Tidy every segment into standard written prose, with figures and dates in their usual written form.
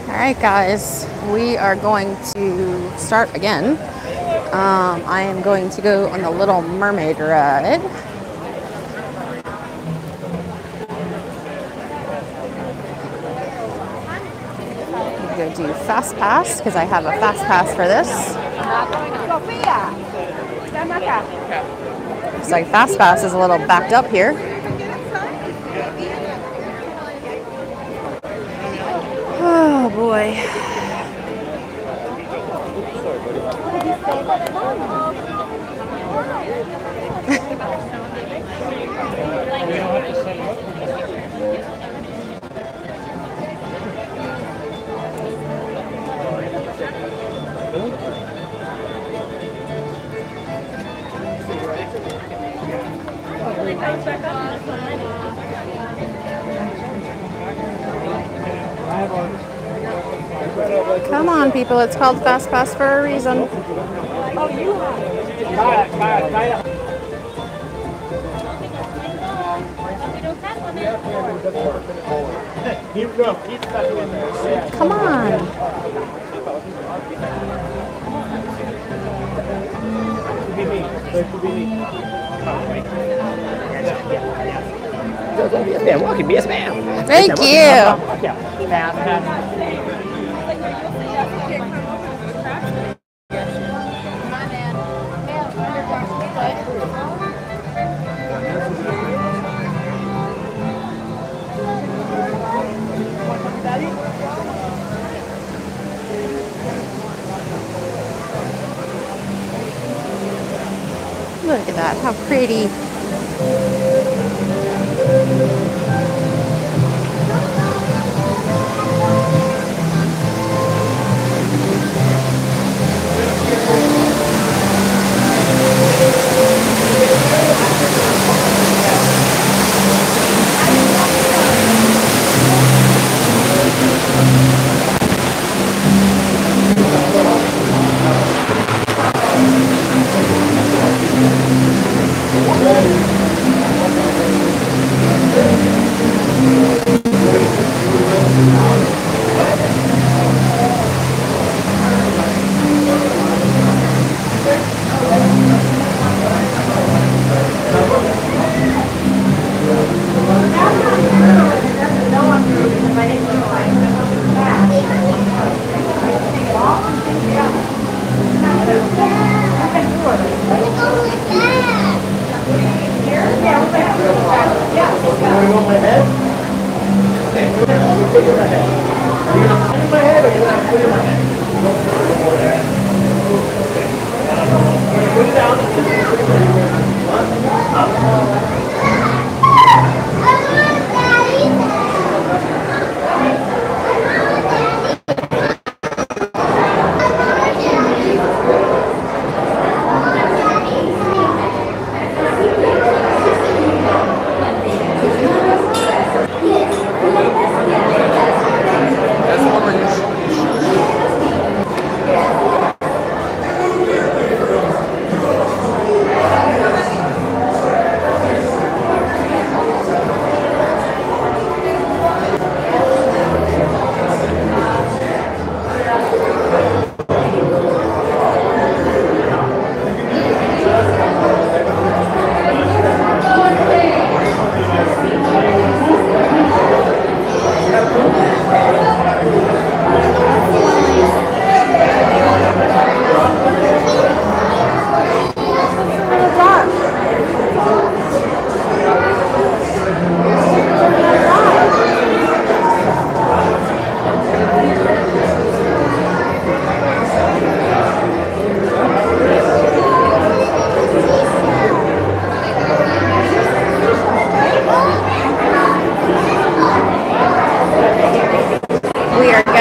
Alright guys, we are going to start again. I am going to go on the Little Mermaid ride. I'm going to do Fast Pass because I have a Fast Pass for this. Looks like Fast Pass is a little backed up here. Oh boy. Come on, people. It's called Fast Pass for a reason. Come on. Welcome, yes, ma'am. Thank you. Look at that, how pretty.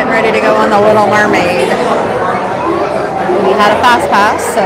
Ready to go on the Little Mermaid. We had a Fast Pass, so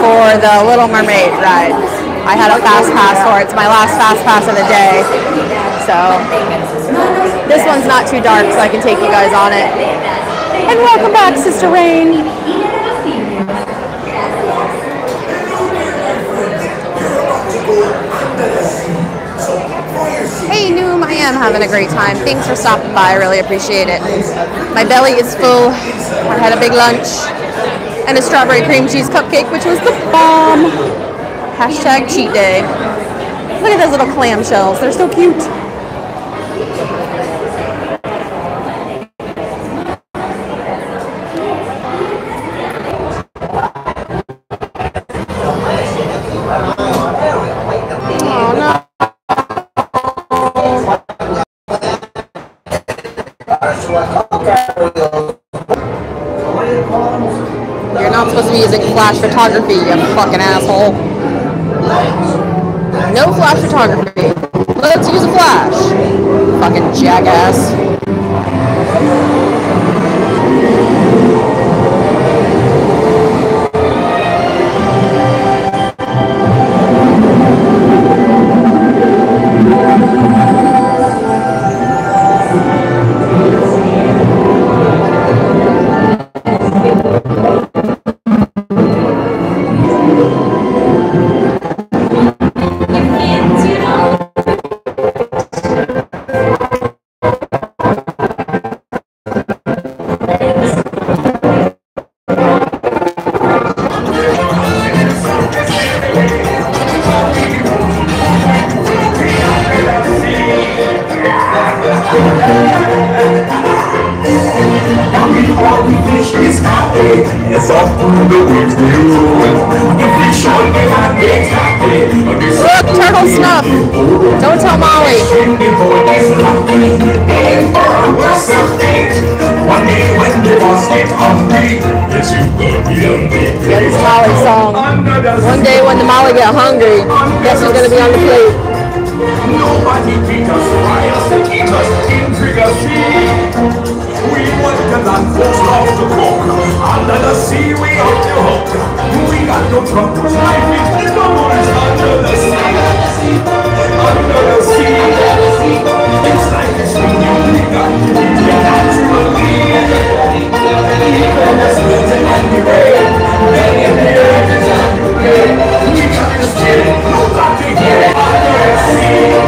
for the Little Mermaid ride. I had a fast pass for it. It's my last fast pass of the day. So this one's not too dark, so I can take you guys on it. And welcome back, Sister Rain. Hey, Noom, I am having a great time. Thanks for stopping by. I really appreciate it. My belly is full. I had a big lunch and a strawberry cream cheese cupcake, which was the bomb. Hashtag cheat day. Look at those little clamshells. They're so cute. You're not supposed to be using flash photography, you fucking asshole. No flash photography. Let's use a flash. Fucking jackass. Look, turtle snuff. Don't tell Molly. Yeah, this Molly song. One day when the Molly get hungry, guess who's gonna be on the plate? Nobody beat us, riots, eat us, intricacy. We want the land force off the cook. Under the sea, we up the hook. We got no troubles, life is no one's under the sea. Under the sea. It's like a swinging, we got to be naturally. Even the splitting and the rain, many of the earth is under rain. We got to steal, nobody here under the sea.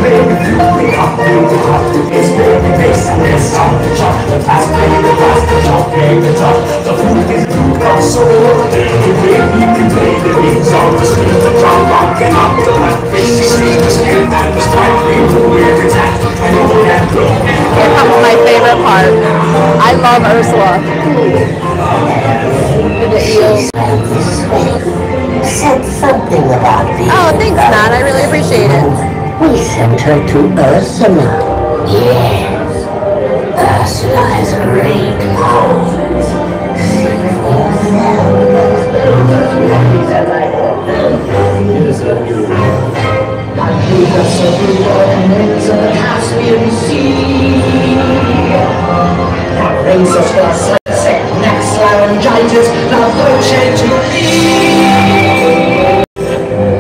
We have to it's very basic, it's on the top, the past, the top, the top, the food is food, our soul, the way we can play the beats on the street, the drum rocking up the left, fish, the skin, and the stripe, we will attack, and all that blow. Here comes my favorite part. I love Ursula. The eels. Said something about the Oh, thanks, Matt. I really appreciate it. We sent her to Ursula. Yes. Ursula is a great home. The Caspian Sea. Brings us to our sunset, next laryngitis, now Dolce to me.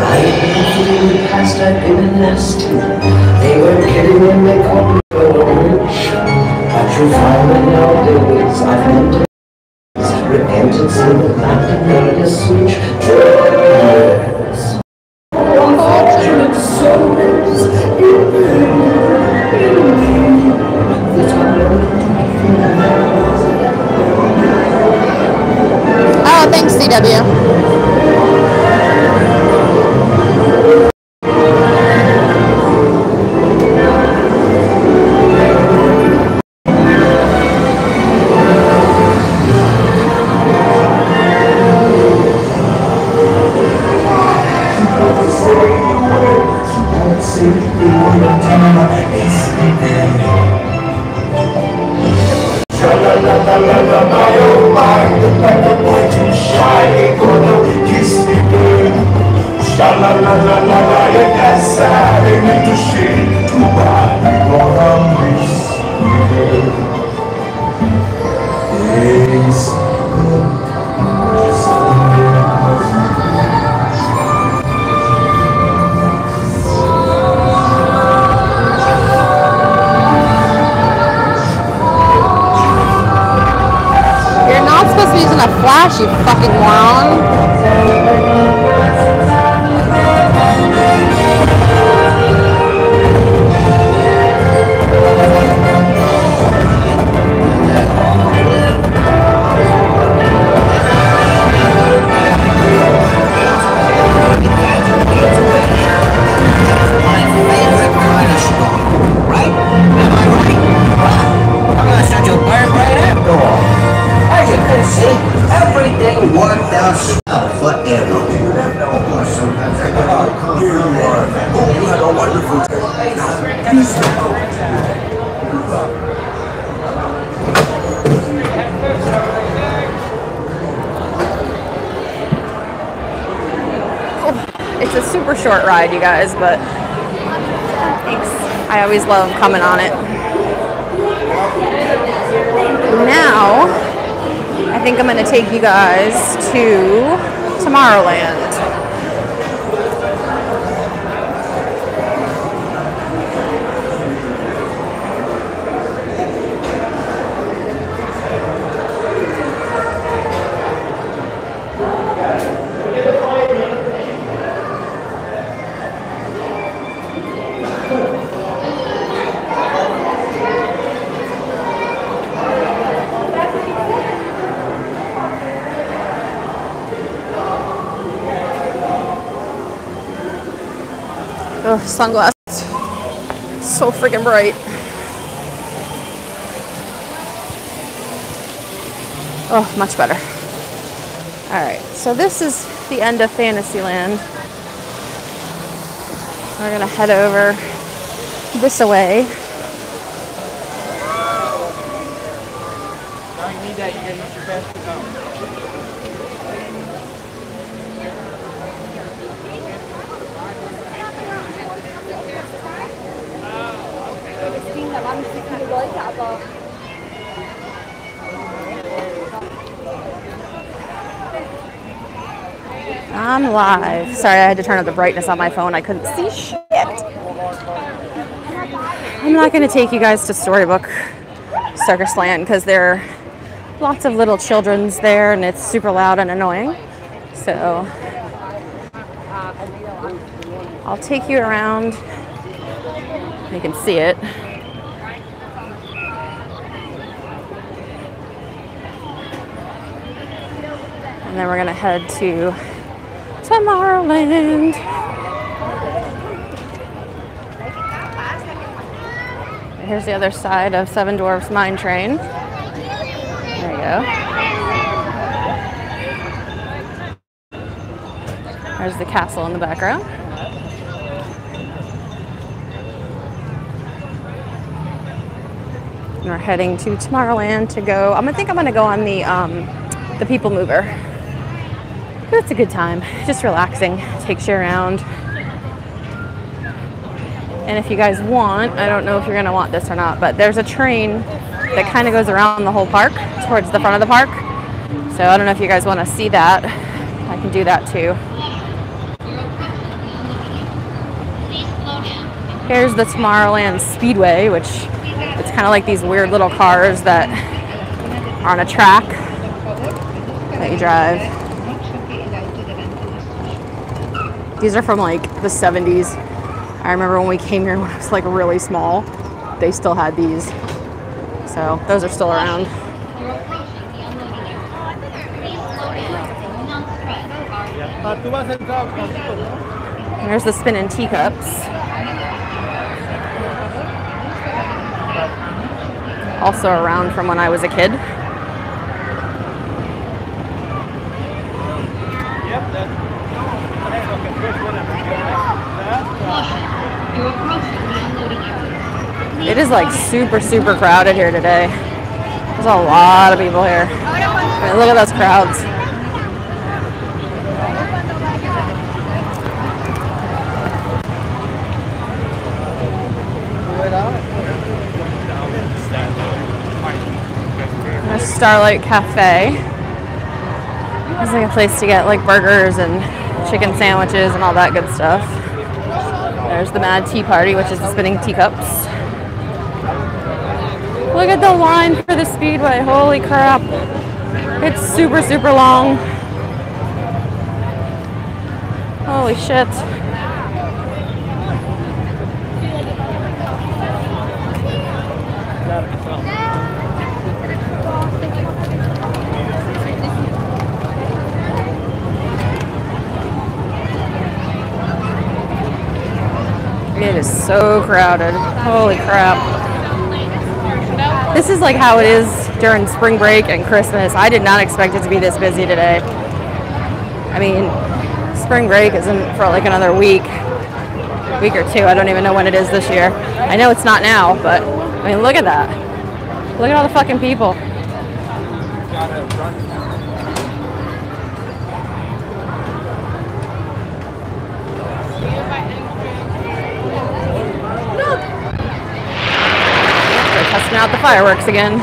I've been through the past, I've been in last too. They were kidding when they called me rich. But you found in nowadays, I've been repentance in the land and made a switch. Yes. Unfortunate souls. Oh, thanks, CW. English, you fucking moron. Everything worked out forever. You had a wonderful It's a super short ride, you guys, but thanks. I always love coming on it. Now, I think I'm going to take you guys to Tomorrowland. Oh, sunglasses. So freaking bright. Oh, much better. Alright, so this is the end of Fantasyland. We're gonna head over this way. I'm live. Sorry, I had to turn up the brightness on my phone. I couldn't see shit. I'm not going to take you guys to Storybook Circus Land because there are lots of little children's there and it's super loud and annoying. So I'll take you around. You can see it. And then we're going to head to Tomorrowland. Here's the other side of Seven Dwarfs Mine Train. There you go. There's the castle in the background. And we're heading to Tomorrowland to go. I think I'm gonna go on the People Mover. It's a good time, just relaxing, takes you around. And if you guys want, I don't know if you're gonna want this or not, but there's a train that kind of goes around the whole park, towards the front of the park. So I don't know if you guys wanna see that. I can do that too. Here's the Tomorrowland Speedway, which it's kind of like these weird little cars that are on a track that you drive. These are from like the 70s. I remember when we came here when I was like really small, they still had these. So those are still around. There's the spinning teacups. Also around from when I was a kid. It is like super, super crowded here today. There's a lot of people here. I mean, look at those crowds. There's Starlight Cafe. It's like a place to get like burgers and chicken sandwiches and all that good stuff. There's the Mad Tea Party, which is the spinning teacups. Look at the line for the Speedway, holy crap. It's super, super long. Holy shit. It is so crowded. Holy crap. This is like how it is during spring break and Christmas. I did not expect it to be this busy today. I mean, spring break isn't for like another week or two. I don't even know when it is this year. I know it's not now, but I mean, look at that. Look at all the fucking people. They're testing out the fireworks again.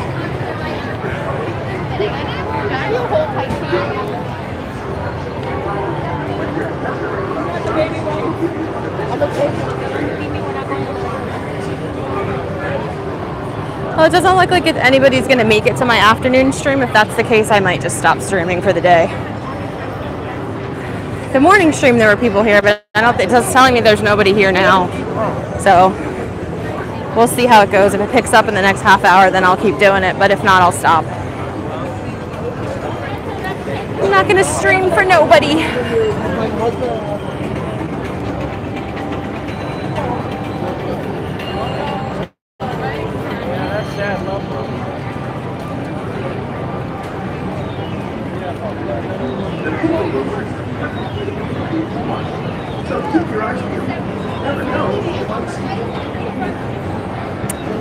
Well, it doesn't look like anybody's going to make it to my afternoon stream. If that's the case, I might just stop streaming for the day. The morning stream, there were people here, but I don't think it's telling me there's nobody here now. So we'll see how it goes. If it picks up in the next half hour, then I'll keep doing it. But if not, I'll stop. I'm not going to stream for nobody.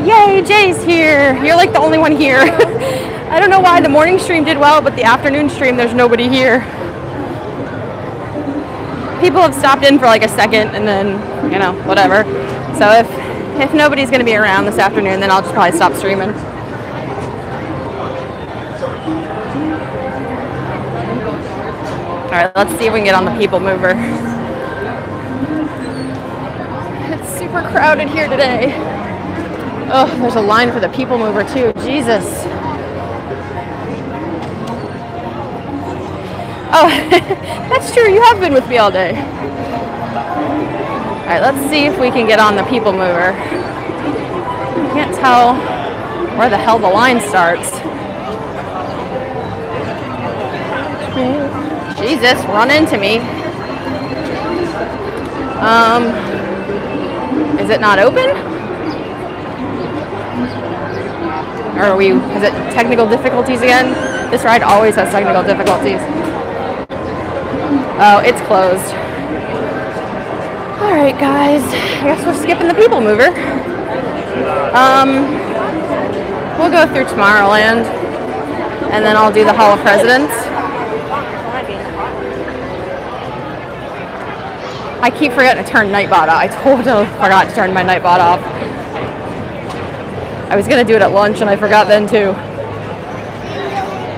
Yay, Jay's here. You're like the only one here. I don't know why the morning stream did well, but the afternoon stream, there's nobody here. People have stopped in for like a second and then, you know, whatever. So if nobody's going to be around this afternoon, then I'll just probably stop streaming. All right, let's see if we can get on the people mover. It's super crowded here today. Oh, there's a line for the people mover too. Jesus. Oh, that's true. You have been with me all day. All right, let's see if we can get on the people mover. I can't tell where the hell the line starts. Jesus, run into me. Is it not open? Or is it technical difficulties again? This ride always has technical difficulties. Oh, it's closed. All right, guys. I guess we're skipping the people mover. We'll go through Tomorrowland, and then I'll do the Hall of Presidents. I keep forgetting to turn Nightbot off. I totally forgot to turn my Nightbot off. I was gonna do it at lunch and I forgot then too. All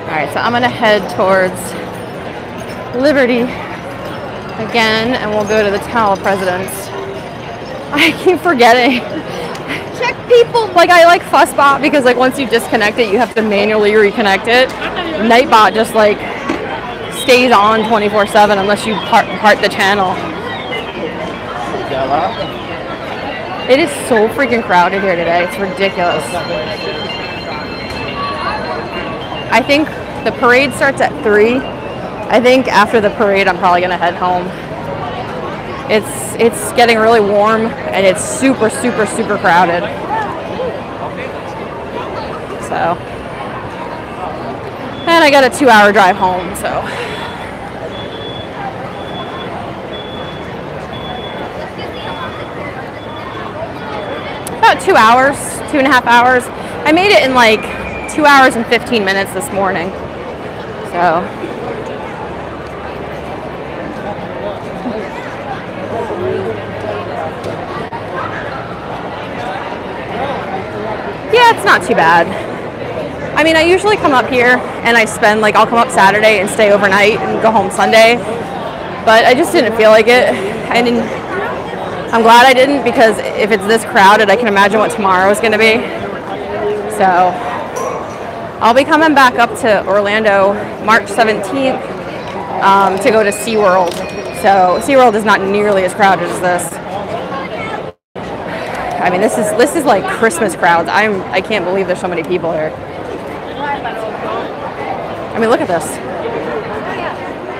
right, so I'm gonna head towards Liberty again, and we'll go to the Tower of Presidents. I keep forgetting. Check people. Like I like Fussbot because like once you disconnect it, you have to manually reconnect it. Nightbot just like stays on 24/7 unless you part the channel. It is so freaking crowded here today. It's ridiculous. I think the parade starts at 3. I think after the parade, I'm probably gonna head home. It's getting really warm and it's super, super, super crowded. So, and I got a 2-hour drive home, so. About 2 hours, 2.5 hours. I made it in like 2 hours and 15 minutes this morning. So. Yeah, it's not too bad. I mean, I usually come up here and I spend like, I'll come up Saturday and stay overnight and go home Sunday. But I just didn't feel like it. I'm glad I didn't, because if it's this crowded, I can imagine what tomorrow is going to be. So I'll be coming back up to Orlando March 17th to go to SeaWorld. So SeaWorld is not nearly as crowded as this. I mean, this is like Christmas crowds. I can't believe there's so many people here. I mean, look at this.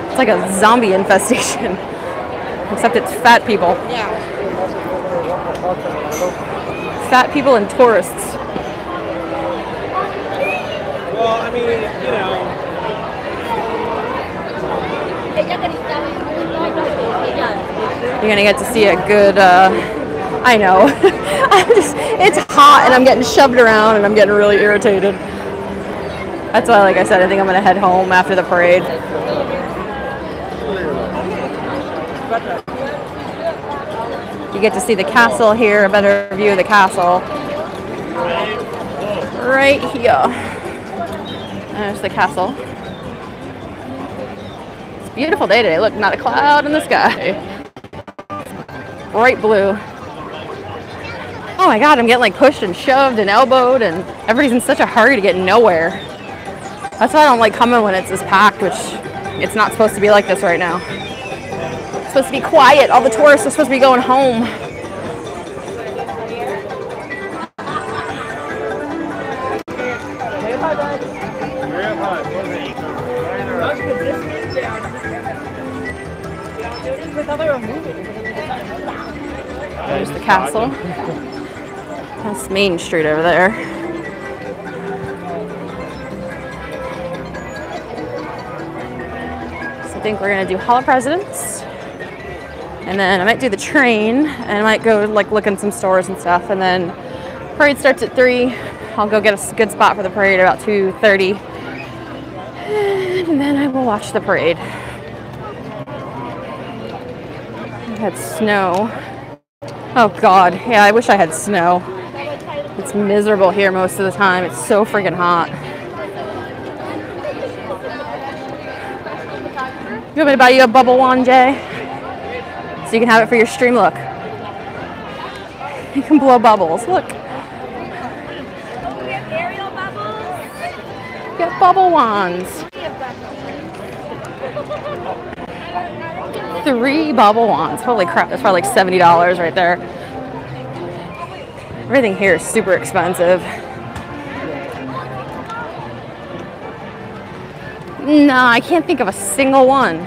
It's like a zombie infestation, except it's fat people. Yeah. Fat people and tourists. Well, I mean, you know. You're gonna get to see a good, I know. It's hot and I'm getting shoved around and I'm getting really irritated. That's why, like I said, I think I'm gonna head home after the parade. You get to see the castle here, a better view of the castle. Right here. There's the castle. It's a beautiful day today. Look, not a cloud in the sky. Bright blue. Oh my god, I'm getting like pushed and shoved and elbowed and everybody's in such a hurry to get nowhere. That's why I don't like coming when it's this packed, which it's not supposed to be like this right now. It's supposed to be quiet. All the tourists are supposed to be going home. There's the castle. That's Main Street over there. So I think we're gonna do Hall of Presidents, and then I might do the train, and I might go like look in some stores and stuff, and then parade starts at 3. I'll go get a good spot for the parade about 2:30, and then I will watch the parade. I had snow. Oh god, yeah, I wish I had snow. It's miserable here most of the time. It's so freaking hot. You want me to buy you a bubble wand, Jay? So you can have it for your stream. Look. You can blow bubbles. Look. Get bubble wands. 3 bubble wands. Holy crap, that's probably like $70 right there. Everything here is super expensive. No, I can't think of a single one.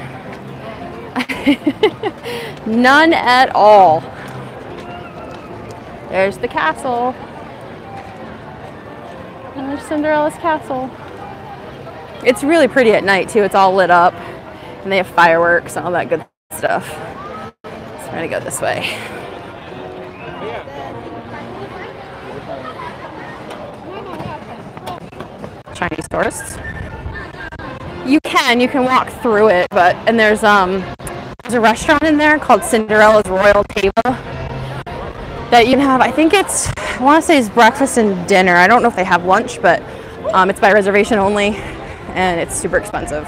None at all. There's the castle. There's Cinderella's castle. It's really pretty at night too. It's all lit up. And they have fireworks and all that good stuff. So I'm gonna go this way. Chinese tourists. You can walk through it, and there's a restaurant in there called Cinderella's Royal Table that you can have. I think I want to say it's breakfast and dinner. I don't know if they have lunch, but it's by reservation only, and it's super expensive.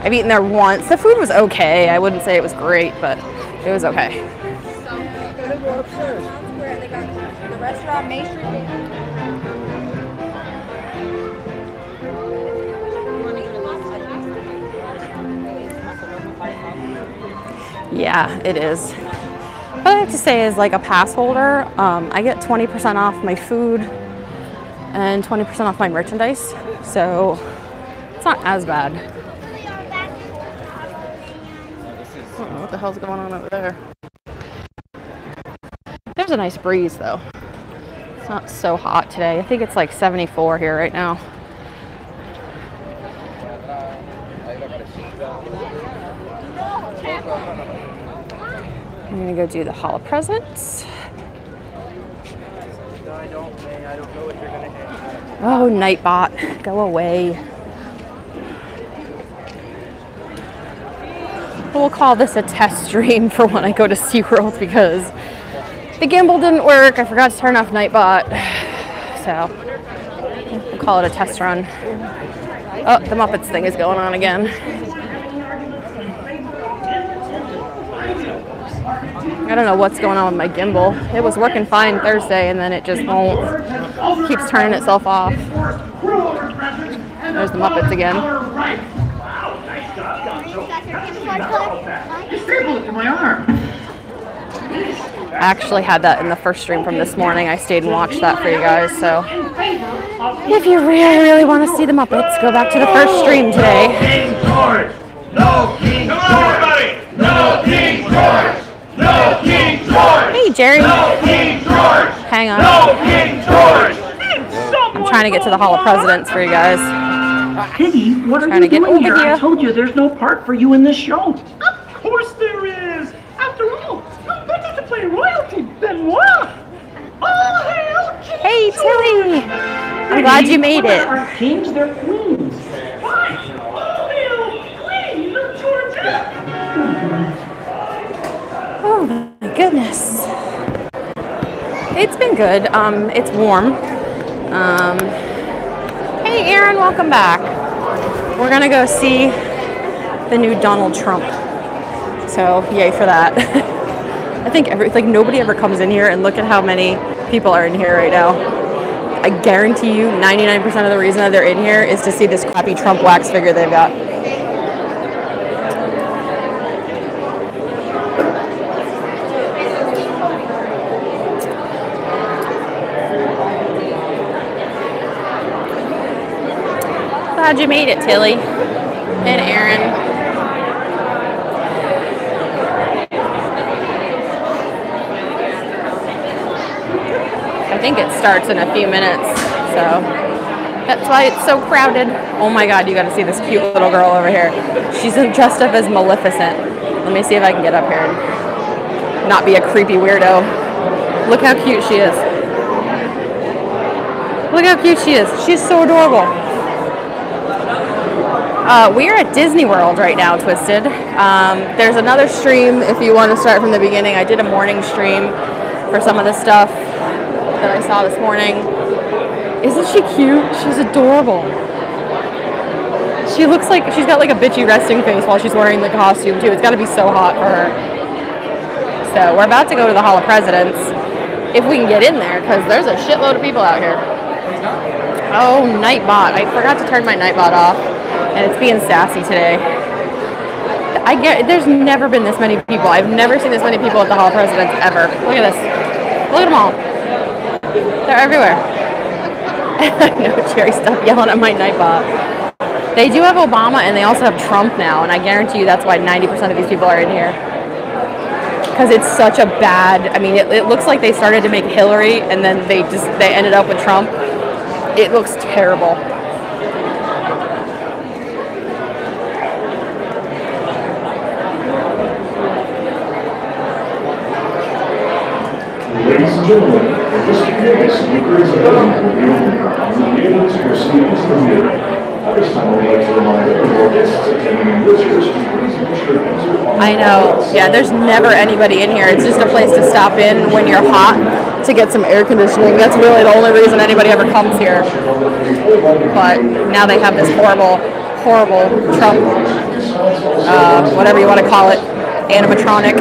I've eaten there once. The food was okay. I wouldn't say it was great, but it was okay. The restaurant Main Street. Yeah, it is. What I have to say is, like a pass holder, I get 20% off my food and 20% off my merchandise, so it's not as bad. I don't know what the hell's going on over there. There's a nice breeze though. It's not so hot today. I think it's like 74 here right now. I'm gonna go do the Hall of Presents. Oh, Nightbot, go away. We'll call this a test stream for when I go to SeaWorld because the gimbal didn't work. I forgot to turn off Nightbot. So we'll call it a test run. Oh, the Muppets thing is going on again. I don't know what's going on with my gimbal. It was working fine Thursday and then it just won't. Keeps turning itself off. There's the Muppets again. Wow, nice job, you stapled it to my arm. I actually had that in the first stream from this morning. I stayed and watched that for you guys. So if you really, really want to see the Muppets, go back to the first stream today. King George! No King George! Come on, everybody! No King George! No King George! Hey, Jerry. No King George! Hang on. No King George! I'm trying to get to the Hall of Presidents for you guys. Piggy, what are Trying you to get doing here? over I here. told you there's no part for you in this show. Of course there is. After all, who better to play royalty than moi? All hail King Hey, Tilly. I'm glad you made it. Our kings, they're queens. Fine. All hail Queen Georgia. Oh my goodness. It's been good. It's warm. Hey, Aaron, welcome back. We're gonna go see the new Donald Trump. So yay for that. I think nobody ever comes in here, and look at how many people are in here right now. I guarantee you 99% of the reason that they're in here is to see this crappy Trump wax figure they've got. Glad you made it, Tilly and Aaron. I think it starts in a few minutes, so that's why it's so crowded. Oh my God, you got to see this cute little girl over here. She's dressed up as Maleficent. Let me see if I can get up here and not be a creepy weirdo. Look how cute she is. Look how cute she is. She's so adorable. We are at Disney World right now, Twisted. There's another stream if you want to start from the beginning. I did a morning stream for some of the stuff that I saw this morning. Isn't she cute? She's adorable. She looks like she's got like a bitchy resting face while she's wearing the costume too. It's got to be so hot for her. So we're about to go to the Hall of Presidents if we can get in there, because there's a shitload of people out here. Oh, Nightbot. I forgot to turn my Nightbot off, and it's being sassy today. There's never been this many people. I've never seen this many people at the Hall of Presidents ever. Look at this. Look at them all. They're everywhere. No, Jerry, stop yelling at my Nightbot. They do have Obama, and they also have Trump now, and I guarantee you that's why 90% of these people are in here. Because it's such a bad, I mean, it looks like they started to make Hillary, and then they ended up with Trump. It looks terrible. Ladies and gentlemen, in just a few minutes, the cruise of Domme will be open. You'll be able to proceed into the theater. At this time, I would like to remind everyone guests attending and visitors to please make sure things are on. I know. Yeah, there's never anybody in here. It's just a place to stop in when you're hot to get some air conditioning. That's really the only reason anybody ever comes here. But now they have this horrible, horrible Trump, whatever you want to call it, animatronic.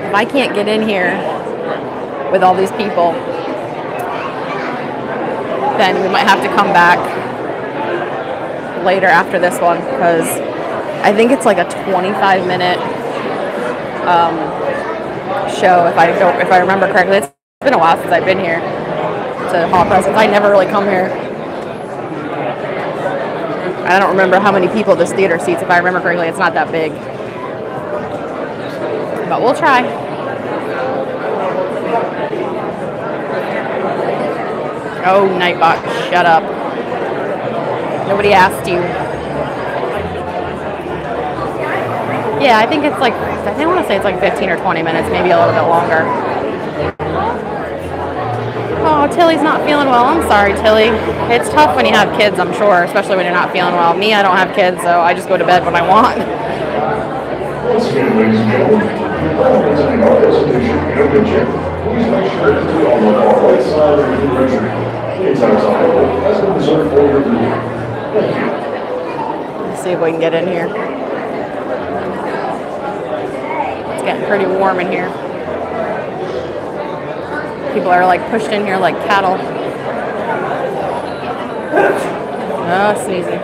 If I can't get in here with all these people, then we might have to come back later after this one, because I think it's like a 25-minute show if I remember correctly. It's been a while since I've been here to Hall of Presidents. I never really come here. I don't remember how many people this theater seats. If I remember correctly, it's not that big. But we'll try. Oh, Nightbot, shut up. Nobody asked you. Yeah, I think it's like, I want to say it's like 15 or 20 minutes, maybe a little bit longer. Oh, Tilly's not feeling well. I'm sorry, Tilly. It's tough when you have kids, I'm sure, especially when you're not feeling well. Me, I don't have kids, so I just go to bed when I want. Once again, ladies and gentlemen, before visiting our destination, Yoga Gym, please make sure to be on the far right side of the refrigerator. Inside table has been reserved for your room. Thank you. Let's see if we can get in here. It's getting pretty warm in here. People are like pushed in here like cattle. Oh, sneezing.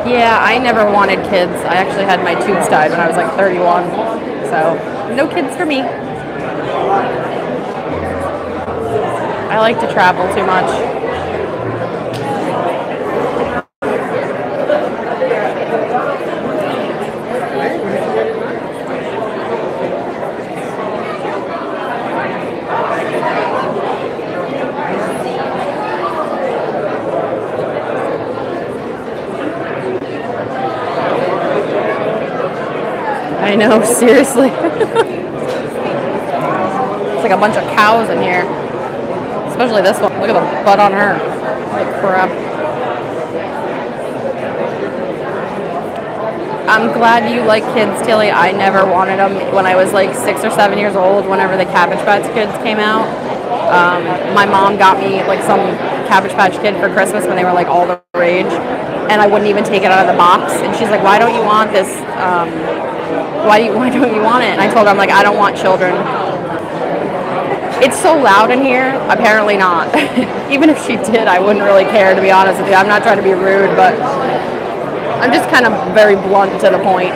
Yeah, I never wanted kids. I actually had my tubes tied when I was like 31. So, no kids for me. I like to travel too much. I know, seriously. It's like a bunch of cows in here. Especially this one. Look at the butt on her. Like crap. I'm glad you like kids, Tilly. I never wanted them when I was like 6 or 7 years old, whenever the Cabbage Patch Kids came out. My mom got me like some Cabbage Patch Kid for Christmas when they were like all the rage. And I wouldn't even take it out of the box. And she's like, why don't you want this? Why don't you want it? And I told her, I'm like, I don't want children. It's so loud in here. Apparently not. Even if she did, I wouldn't really care, to be honest with you. I'm not trying to be rude, but I'm just kind of very blunt to the point.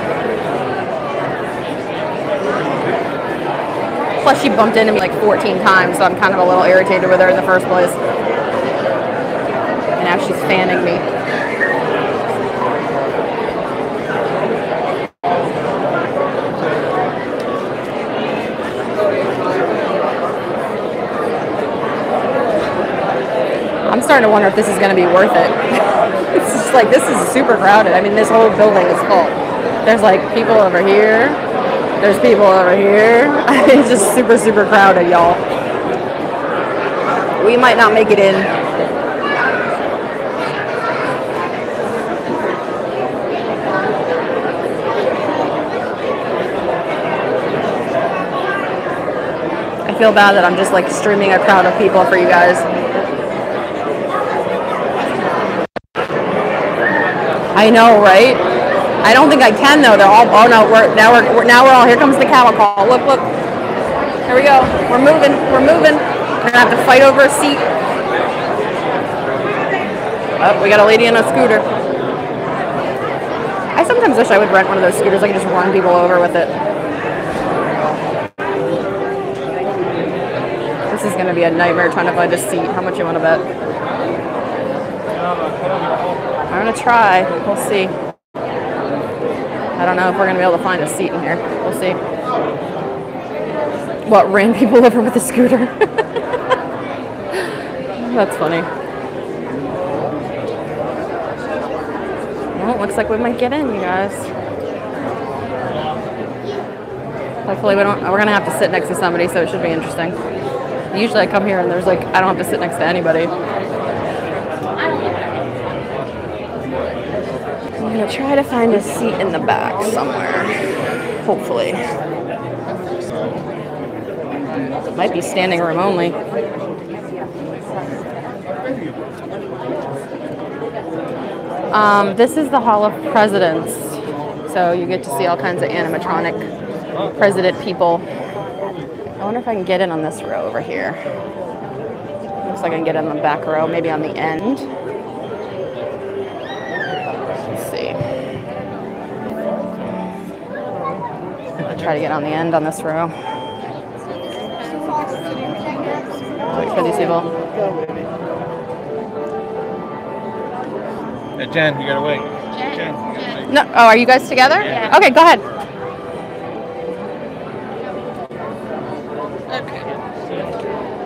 Plus, she bumped into me like 14 times, so I'm kind of a little irritated with her in the first place. And now she's fanning me. I'm starting to wonder if this is going to be worth it. It's just like, this is super crowded. I mean, this whole building is full. There's like people over here. There's people over here. It's just super, super crowded, y'all. We might not make it in. I feel bad that I'm just like streaming a crowd of people for you guys. I know, right? I don't think I can though. They're all. Oh no, now we're all. Here comes the cattle call. Look, look. Here we go. We're moving. We're moving. We're gonna have to fight over a seat. Oh, we got a lady in a scooter. I sometimes wish I would rent one of those scooters. I could just run people over with it. This is gonna be a nightmare trying to find a seat. How much you want to bet? I'm gonna try. We'll see. I don't know if we're gonna be able to find a seat in here. We'll see. What, ran people over with a scooter? That's funny. Well, it looks like we might get in, you guys. Hopefully we don't. We're gonna have to sit next to somebody, so it should be interesting. Usually I come here and there's like, I don't have to sit next to anybody. I'm gonna try to find a seat in the back somewhere, hopefully. Might be standing room only. This is the Hall of Presidents, so you get to see all kinds of animatronic president people. I wonder if I can get in on this row over here. Looks like I can get in the back row, maybe on the end. Try to get on the end on this row. Wait for these people. Hey, Jen, you gotta wait. Jen, you gotta wait. No, oh, are you guys together? Yeah. Okay, go ahead. Okay.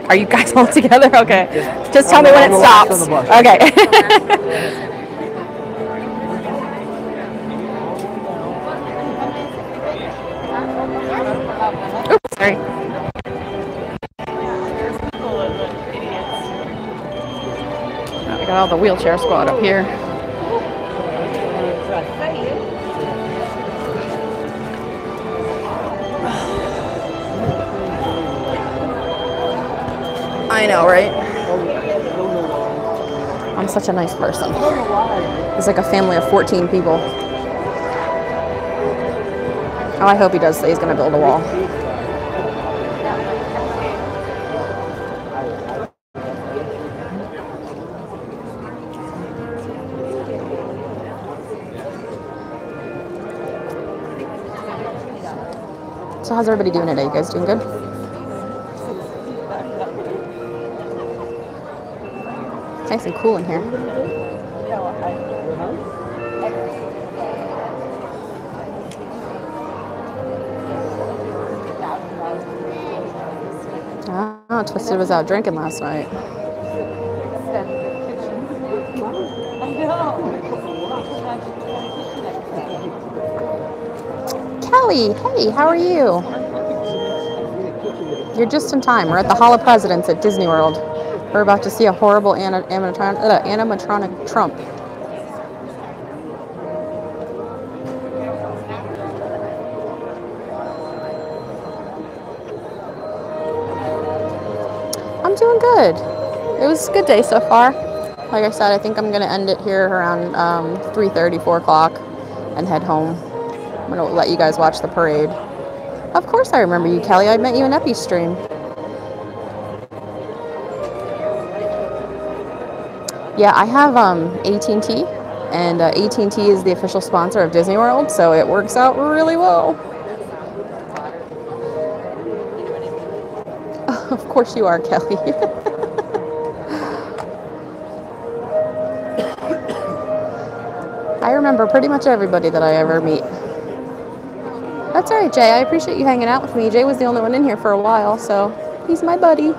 Are you guys all together? Okay. Just tell me when it stops. Okay. Oops, sorry. Oh, we got all the wheelchair squad up here. I know, right? I'm such a nice person. It's like a family of 14 people. Oh, I hope he does say he's going to build a wall. So how's everybody doing today? You guys doing good? It's nice and cool in here. Ah, Twisted was out drinking last night. Kelly, hey, how are you? You're just in time. We're at the Hall of Presidents at Disney World. We're about to see a horrible animatronic Trump. I'm doing good. It was a good day so far. Like I said, I think I'm going to end it here around 3:30, 4 o'clock and head home. I'm going to let you guys watch the parade. Of course I remember you, Kelly. I met you in Epi's stream. Yeah, I have AT&T, and AT&T is the official sponsor of Disney World, so it works out really well. Of course you are, Kelly. I remember pretty much everybody that I ever meet. That's all right, Jay. I appreciate you hanging out with me. Jay was the only one in here for a while, so he's my buddy.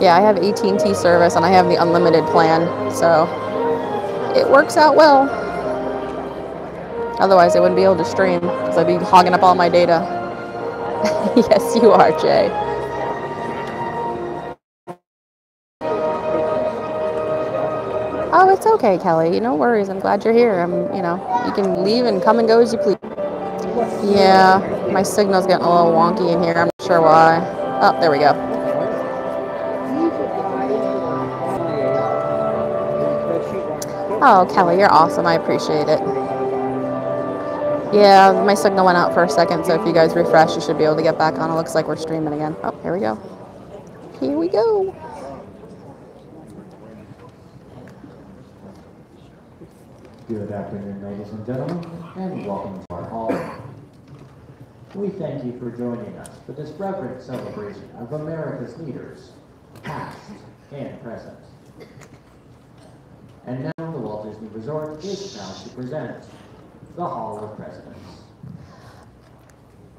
Yeah, I have AT&T service, and I have the unlimited plan, so it works out well. Otherwise, I wouldn't be able to stream, because I'd be hogging up all my data. Yes, you are, Jay. Oh, it's okay, Kelly. No worries. I'm glad you're here. You can leave and come and go as you please. Yeah, my signal's getting a little wonky in here. I'm not sure why. Oh, there we go. Oh, Kelly, you're awesome. I appreciate it. Yeah, my signal went out for a second, so if you guys refresh, you should be able to get back on. It looks like we're streaming again. Oh, here we go. Here we go. Good afternoon, ladies and gentlemen, and welcome to our hall. We thank you for joining us for this reverent celebration of America's leaders, past and present. And now the Walt Disney Resort is proud to present the Hall of Presidents.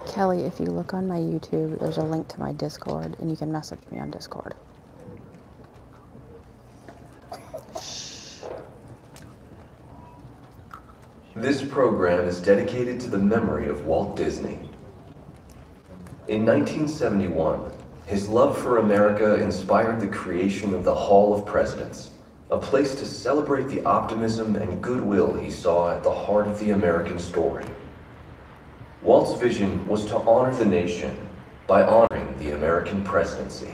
Kelly, if you look on my YouTube, there's a link to my Discord, and you can message me on Discord. This program is dedicated to the memory of Walt Disney. In 1971, his love for America inspired the creation of the Hall of Presidents, a place to celebrate the optimism and goodwill he saw at the heart of the American story. Walt's vision was to honor the nation by honoring the American presidency.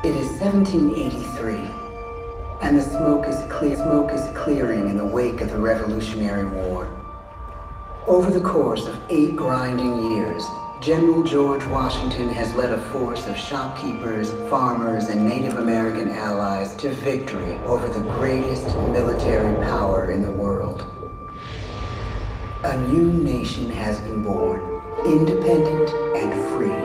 It is 1783, and the smoke is clearing in the wake of the Revolutionary War. Over the course of 8 grinding years, General George Washington has led a force of shopkeepers, farmers, and Native American allies to victory over the greatest military power in the world. A new nation has been born, independent and free.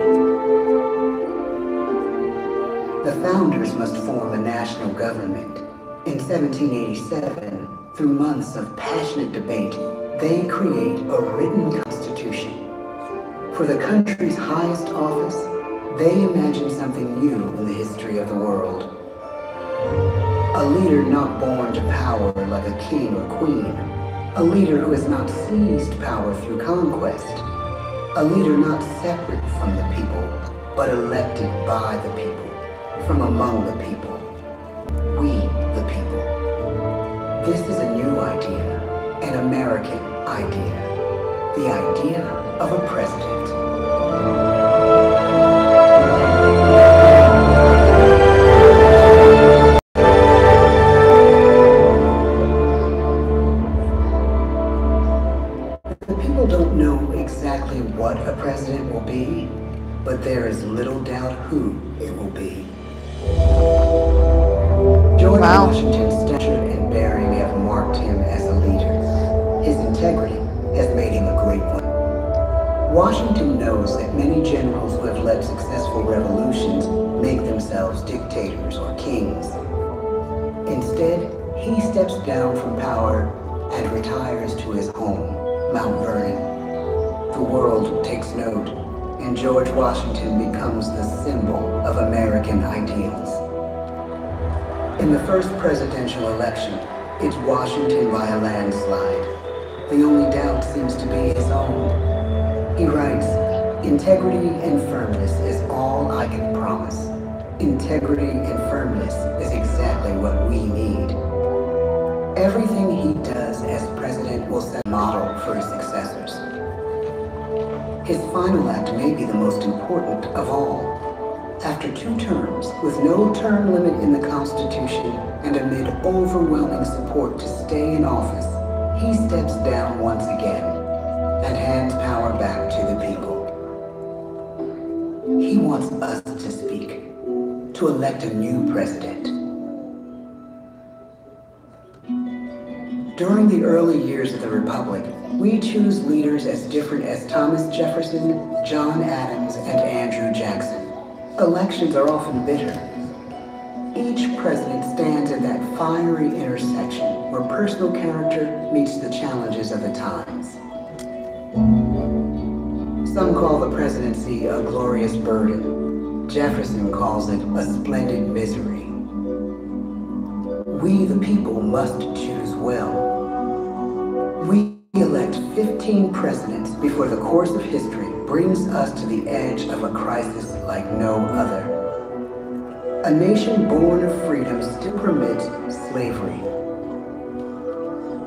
The founders must form a national government. In 1787, through months of passionate debate, they create a written constitution. For the country's highest office, they imagine something new in the history of the world. A leader not born to power like a king or queen. A leader who has not seized power through conquest. A leader not separate from the people, but elected by the people, from among the people. We, the people. This is a new idea, an American idea. The idea of a president. The people don't know exactly what a president will be, but there is little doubt who it will be. George Washington's stature and bearing have marked him as a leader. His integrity has made him a great one. Washington knows that many generals who have led successful revolutions make themselves dictators or kings. Instead, he steps down from power and retires to his home, Mount Vernon. The world takes note, and George Washington becomes the symbol of American ideals. In the first presidential election, it's Washington by a landslide. The only doubt seems to be his own. He writes, "Integrity and firmness is all I can promise. Integrity and firmness is exactly what we need." Everything he does as president will set a model for his successors. His final act may be the most important of all. After 2 terms, with no term limit in the Constitution and amid overwhelming support to stay in office, he steps down once again and hands power back to the people. He wants us to speak, to elect a new president. During the early years of the Republic, we choose leaders as different as Thomas Jefferson, John Adams, and Andrew Jackson. Elections are often bitter. Each president stands at that fiery intersection where personal character meets the challenges of the times. Some call the presidency a glorious burden. Jefferson calls it a splendid misery. We, the people, must choose well. We elect 15 presidents before the course of history brings us to the edge of a crisis like no other. A nation born of freedom still permits slavery.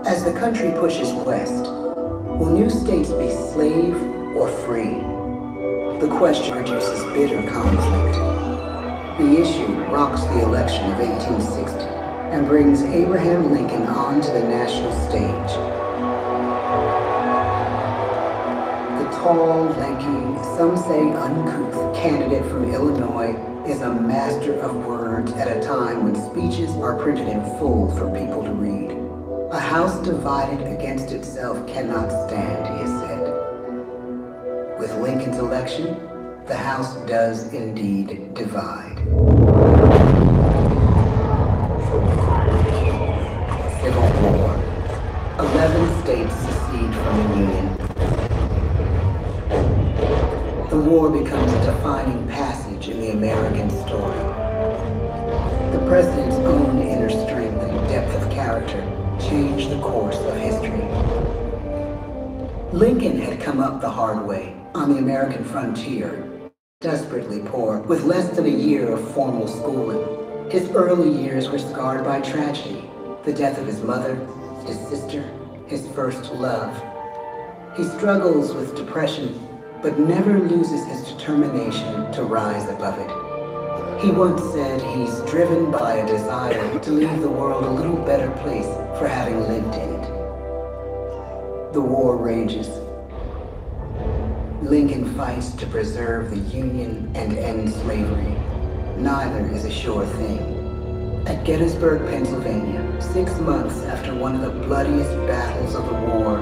As the country pushes west, will new states be slave or free? The question produces bitter conflict. The issue rocks the election of 1860 and brings Abraham Lincoln onto the national stage. The tall, lanky, some say uncouth candidate from Illinois is a master of words at a time when speeches are printed in full for people to read. A house divided against itself cannot stand, he has said. With Lincoln's election, the House does indeed divide. Civil War. 11 states secede from the Union. The war becomes a defining passage in the American story. The president's own inner strength and depth of character changed the course of history. Lincoln had come up the hard way on the American frontier, desperately poor, with less than a year of formal schooling. His early years were scarred by tragedy, the death of his mother, his sister, his first love. He struggles with depression, but never loses his determination to rise above it. He once said he's driven by a desire to leave the world a little better place for having lived in it. The war rages. Lincoln fights to preserve the Union and end slavery. Neither is a sure thing. At Gettysburg, Pennsylvania, 6 months after one of the bloodiest battles of the war,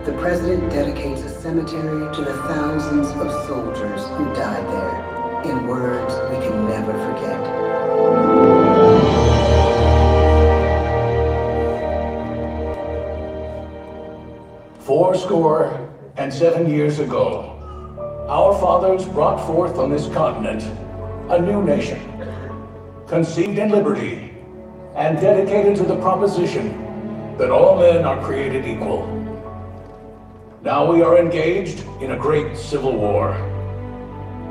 the president dedicates a cemetery to the thousands of soldiers who died there, in words we can never forget. "47 years ago, our fathers brought forth on this continent a new nation, conceived in liberty and dedicated to the proposition that all men are created equal. Now we are engaged in a great civil war,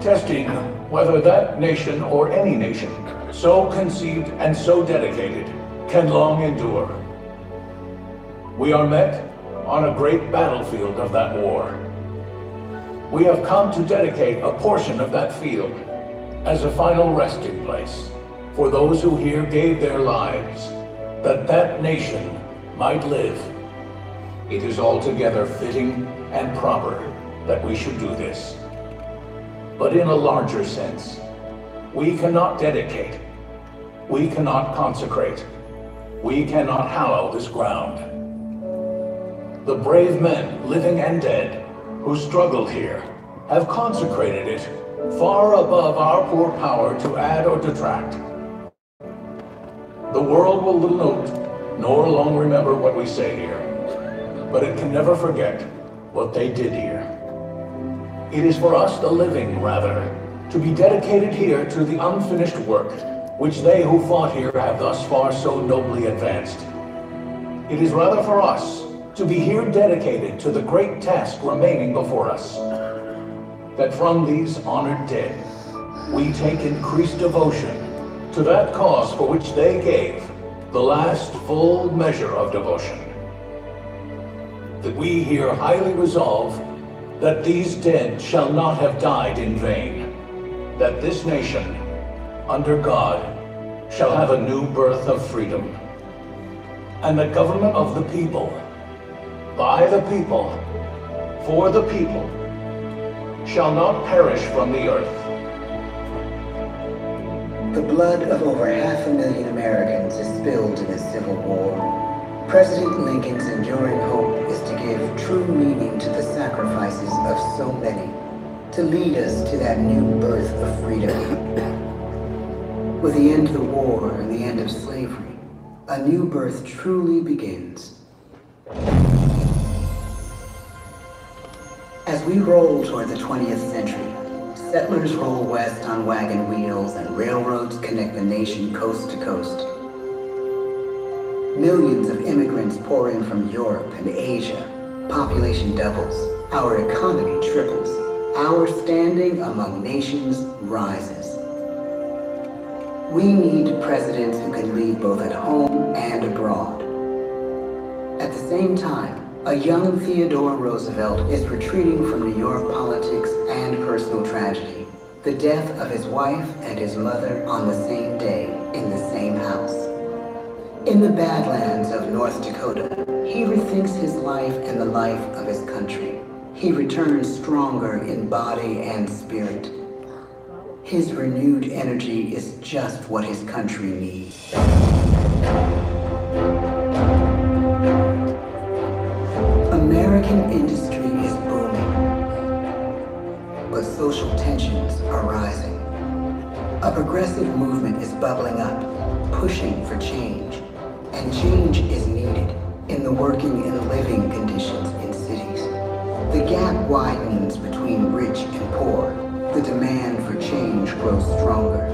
testing whether that nation or any nation, so conceived and so dedicated, can long endure. We are met on a great battlefield of that war. We have come to dedicate a portion of that field as a final resting place for those who here gave their lives, that that nation might live. It is altogether fitting and proper that we should do this. But in a larger sense, we cannot dedicate, we cannot consecrate, we cannot hallow this ground. The brave men, living and dead, who struggled here, have consecrated it far above our poor power to add or detract. The world will little note, nor long remember what we say here, but it can never forget what they did here. It is for us, the living, rather, to be dedicated here to the unfinished work which they who fought here have thus far so nobly advanced. It is rather for us to be here dedicated to the great task remaining before us, that from these honored dead we take increased devotion to that cause for which they gave the last full measure of devotion. That we here highly resolve that these dead shall not have died in vain, that this nation, under God, shall have a new birth of freedom, and the government of the people, by the people, for the people, shall not perish from the earth. The blood of over 500,000 Americans is spilled in this civil war. President Lincoln's enduring hope is to give true meaning to the sacrifices of so many, to lead us to that new birth of freedom. With the end of the war and the end of slavery, a new birth truly begins. As we roll toward the 20th century, settlers roll west on wagon wheels and railroads connect the nation coast to coast. Millions of immigrants pour in from Europe and Asia. Population doubles. Our economy triples. Our standing among nations rises. We need presidents who can lead both at home and abroad. At the same time, a young Theodore Roosevelt is retreating from New York politics and personal tragedy. The death of his wife and his mother on the same day in the same house. In the Badlands of North Dakota, he rethinks his life and the life of his country. He returns stronger in body and spirit. His renewed energy is just what his country needs. American industry is booming, but social tensions are rising. A progressive movement is bubbling up, pushing for change, and change is needed in the working and living conditions in cities. The gap widens between rich and poor. The demand for change grows stronger.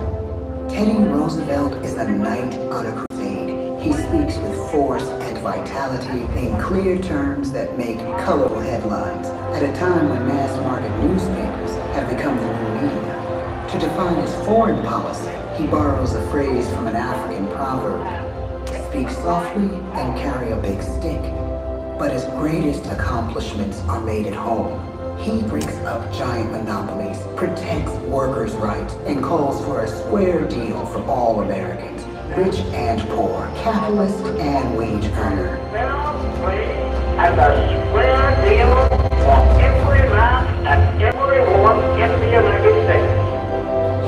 Teddy Roosevelt is a knight on a crusade. He speaks with force and vitality in clear terms that make colorful headlines at a time when mass market newspapers have become the new media. To define his foreign policy, he borrows a phrase from an African proverb: speak softly and carry a big stick. But his greatest accomplishments are made at home. He breaks up giant monopolies, protects workers' rights, and calls for a square deal for all Americans, rich and poor, capitalist and wage earner. As a square deal for every man and every woman in the United States.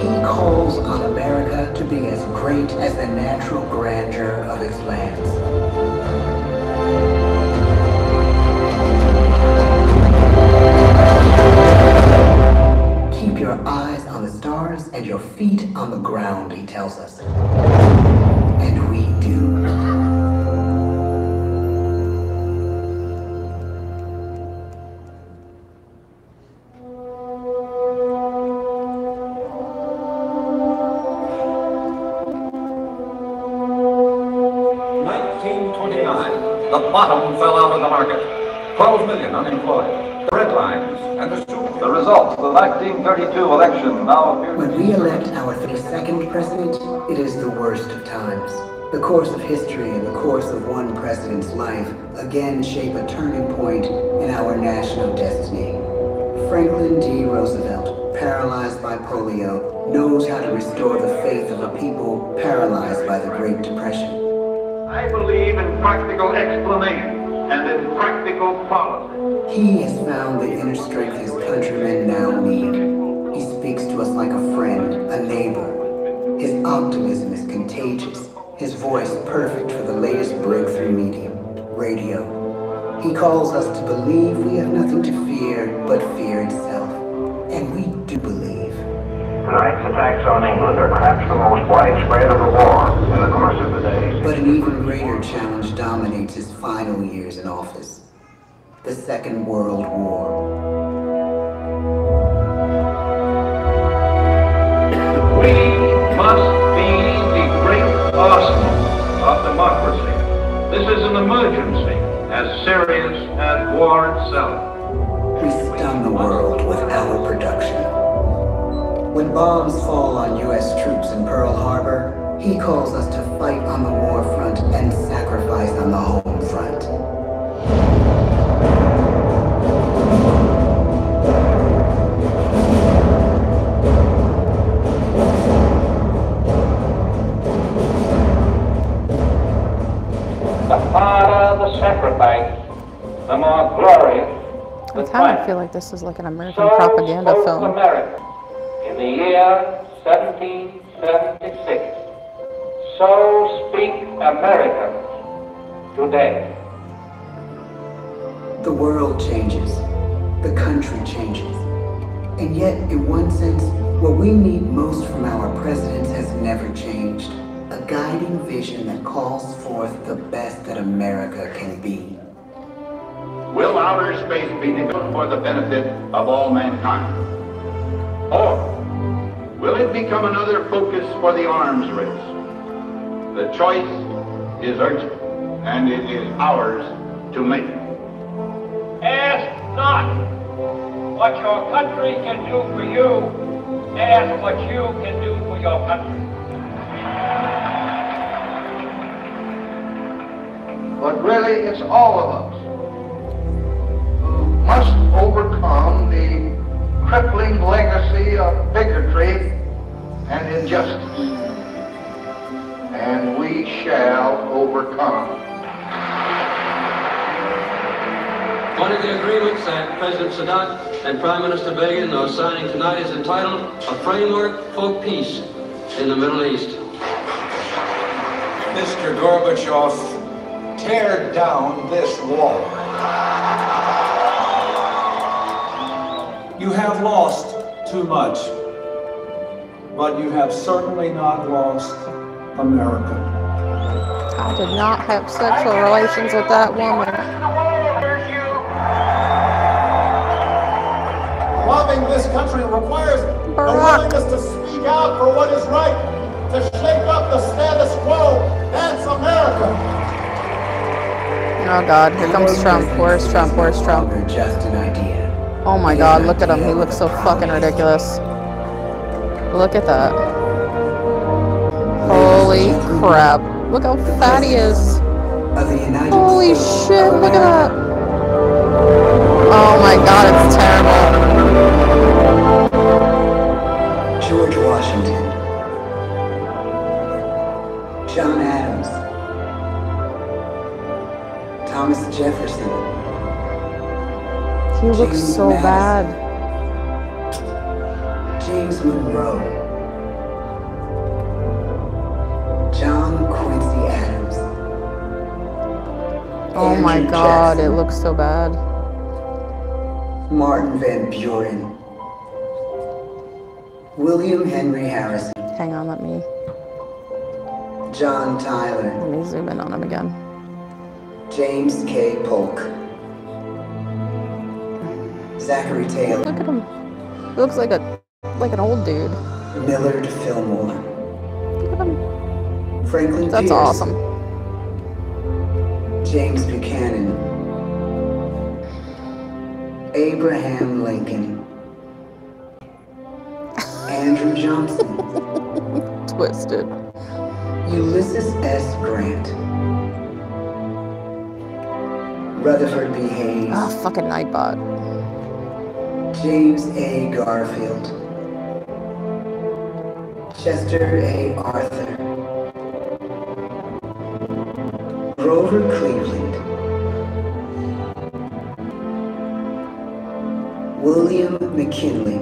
He calls on America to be as great as the natural grandeur of its lands. Keep your eyes on the stars and your feet on the ground, he tells us. And we do. The bottom fell out of the market. 12 million unemployed, the red lines, and the results of the 1932 election now appear. When we elect our 32nd president, it is the worst of times. The course of history and the course of one president's life again shape a turning point in our national destiny. Franklin D. Roosevelt, paralyzed by polio, knows how to restore the faith of a people paralyzed by the Great Depression. I believe in practical explanation and in practical policy. He has found the inner strength his countrymen now need. He speaks to us like a friend, a neighbor. His optimism is contagious. His voice perfect for the latest breakthrough medium, radio. He calls us to believe we have nothing to fear but fear itself. And we do believe. Tonight's attacks on England are perhaps the most widespread of the war in the course of the day. But an even greater challenge dominates his final years in office. The Second World War. We must be the great arsenal of democracy. This is an emergency as serious as war itself. We stun the world with our production. When bombs fall on U.S. troops in Pearl Harbor, he calls us to fight on the war front and sacrifice on the home front. The harder the sacrifice, the more glorious. I kind of feel like this is like an American propaganda film. America in the year 1776. So speak Americans today. The world changes. The country changes. And yet, in one sense, what we need most from our presidents has never changed. A guiding vision that calls forth the best that America can be. Will outer space be developed for the benefit of all mankind? Or will it become another focus for the arms race? The choice is urgent, and it is ours to make. Ask not what your country can do for you. Ask what you can do for your country. But really, it's all of us who must overcome the crippling legacy of bigotry and injustice. And we shall overcome. One of the agreements that President Sadat and Prime Minister Begin are signing tonight is entitled A Framework for Peace in the Middle East. Mr. Gorbachev, tear down this wall. You have lost too much, but you have certainly not lost America. I did not have sexual relations with that woman. Loving this country requires a willingness to speak out for what is right, to shake up the status quo. That's America. Oh God, here comes Trump. Where's Trump? Where's Trump? Just an idea. Oh my God, look at him. He looks so fucking ridiculous. Look at that. Holy crap. Look how fat he is. Holy shit, look at that. Oh my God, it's terrible. George Washington. John Adams. Thomas Jefferson. He looks so bad. James Monroe. John Quincy Adams. Oh my God, it looks so bad. Martin Van Buren. William Henry Harrison. Hang on, let me John Tyler. Let me zoom in on him again. James K. Polk. Zachary Taylor. Look at him. He looks like an old dude. Millard Fillmore. Look at him. Franklin That's Pierce. awesome. James Buchanan. Abraham Lincoln, Andrew Johnson, Twisted, Ulysses S. Grant, Rutherford B. Hayes, ah, fucking Nightbot, James A. Garfield, Chester A. Arthur, Grover Cleveland, William McKinley,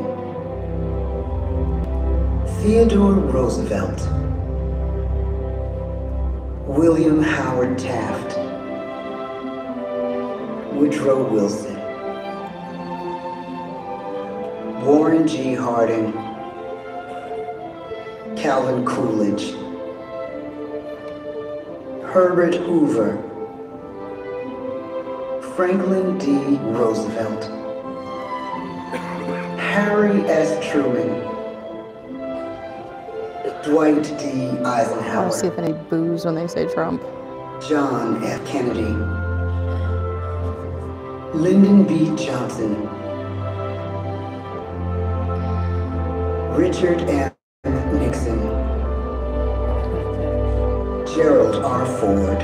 Theodore Roosevelt, William Howard Taft, Woodrow Wilson, Warren G. Harding, Calvin Coolidge, Herbert Hoover, Franklin D. Roosevelt, Harry S. Truman, Dwight D. I want Eisenhower, to see if any boos when they say Trump. John F. Kennedy, Lyndon B. Johnson, Richard M. Nixon, Gerald R. Ford,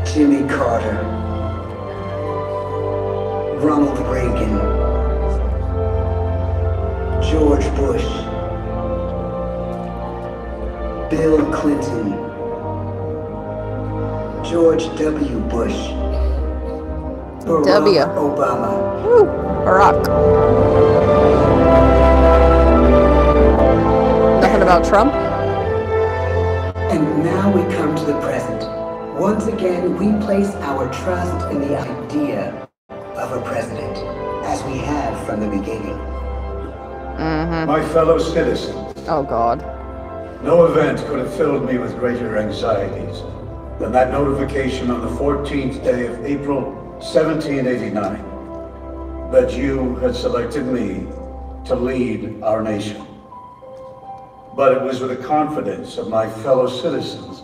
Jimmy Carter, Ronald Reagan, George Bush, Bill Clinton, George W. Bush, Barack Obama. Woo, Barack. Nothing about Trump? And now we come to the present. Once again, we place our trust in the idea of a president, as we have from the beginning. My fellow citizens. Oh, God. No event could have filled me with greater anxieties than that notification on the 14th day of April 1789 that you had selected me to lead our nation. But it was with the confidence of my fellow citizens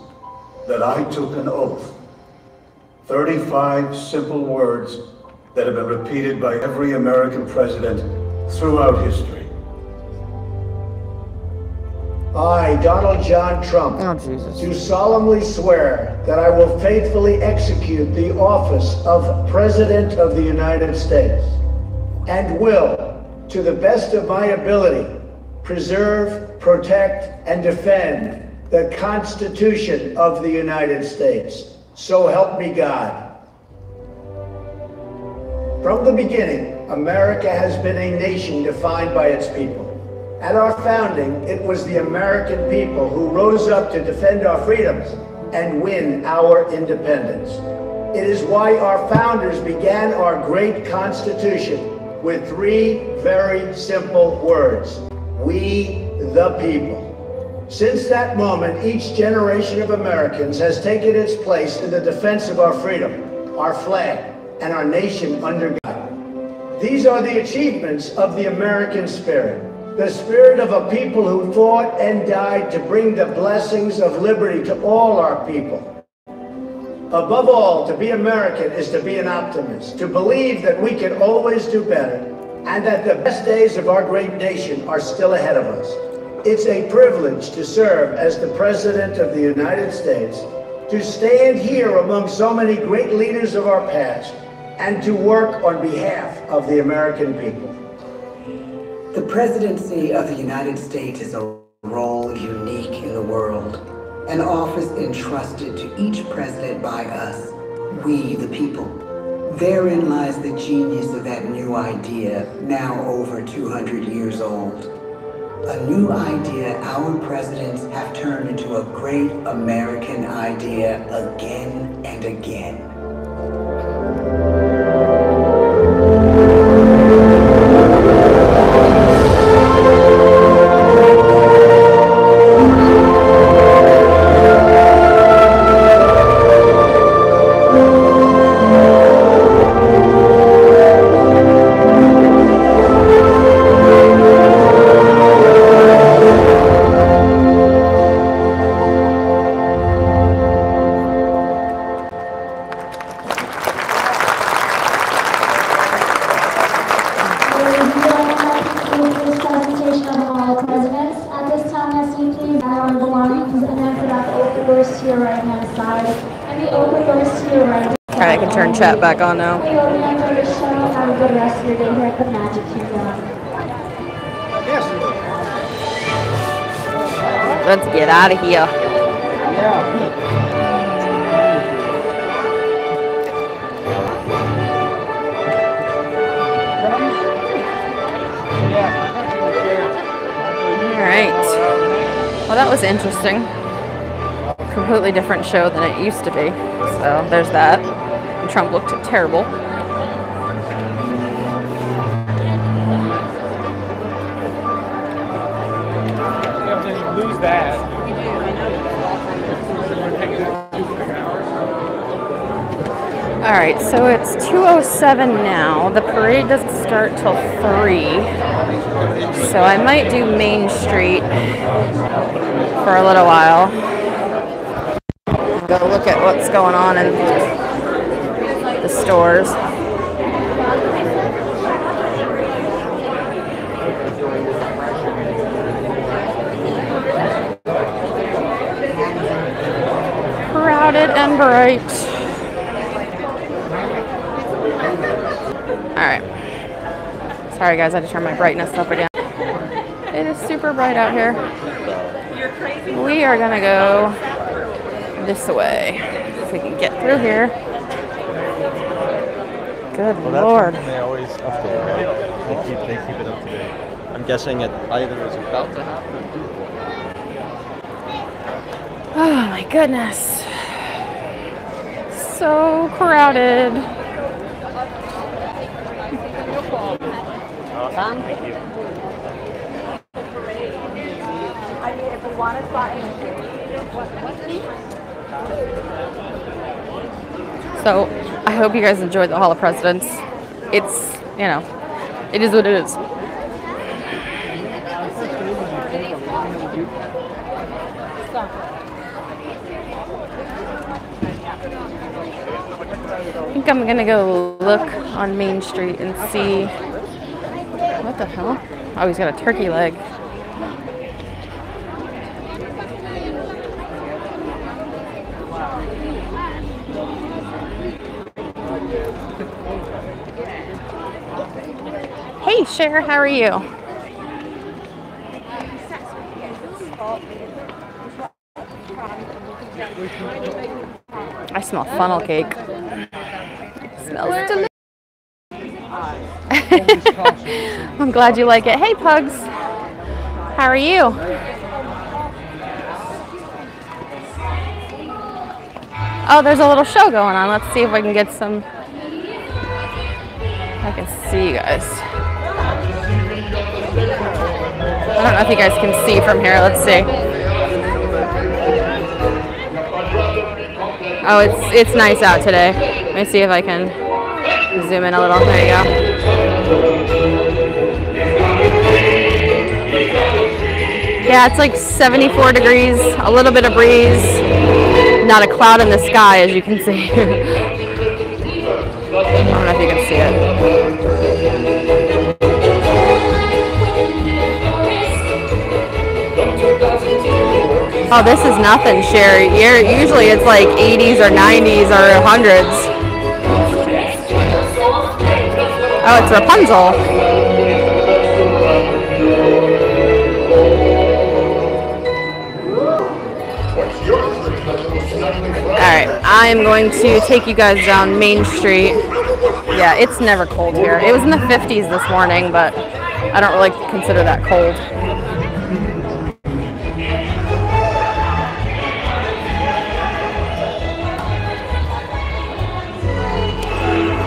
that I took an oath. 35 simple words that have been repeated by every American president throughout history. I, Donald John Trump, do solemnly swear that I will faithfully execute the office of President of the United States and will, to the best of my ability, preserve, protect, and defend the Constitution of the United States. So help me God. From the beginning, America has been a nation defined by its people. At our founding, it was the American people who rose up to defend our freedoms and win our independence. It is why our founders began our great Constitution with 3 very simple words: we the people. Since that moment, each generation of Americans has taken its place in the defense of our freedom, our flag, and our nation under God. These are the achievements of the American spirit. The spirit of a people who fought and died to bring the blessings of liberty to all our people. Above all, to be American is to be an optimist, to believe that we can always do better, and that the best days of our great nation are still ahead of us. It's a privilege to serve as the President of the United States, to stand here among so many great leaders of our past, and to work on behalf of the American people. The presidency of the United States is a role unique in the world, an office entrusted to each president by us, we the people. Therein lies the genius of that new idea, now over 200 years old. A new idea our presidents have turned into a great American idea again and again. doors to your right hand side and the open doors to your right. Alright, I can turn chat back on now. We will be enjoy the show. Have a good rest of your day here at the Magic Kingdom. Let's get out of here. Alright. Well, that was interesting. Completely different show than it used to be. So there's that. And Trump looked terrible. Lose that. Alright, so it's 2:07 now. The parade doesn't start till 3. So I might do Main Street for a little while. Go look at what's going on in the stores. Crowded and bright. Alright. Sorry guys, I had to turn my brightness up again. It is super bright out here. We are gonna go this way. If we can get through here. Good Lord. They always update, right? They keep it up to date. I'm guessing it either is about to happen. Oh my goodness. So crowded. Thank you. So I hope you guys enjoyed the Hall of Presidents. It's, you know, it is what it is. I think I'm gonna go look on Main Street and see. What the hell? Oh, he's got a turkey leg. Hey, Cher, how are you? I smell funnel cake. It smells delicious. I'm glad you like it. Hey, Pugs. How are you? Oh, there's a little show going on. Let's see if I can get some. I can see you guys. I don't know if you guys can see from here. Let's see. Oh, it's nice out today. Let me see if I can zoom in a little. There you go. Yeah, it's like 74 degrees, a little bit of breeze, not a cloud in the sky, as you can see. I don't know if you can see it. Oh, this is nothing, Sherry. Usually it's like 80s or 90s or 100s. Oh, it's Rapunzel. Alright, I'm going to take you guys down Main Street. Yeah, it's never cold here. It was in the 50s this morning, but I don't really consider that cold.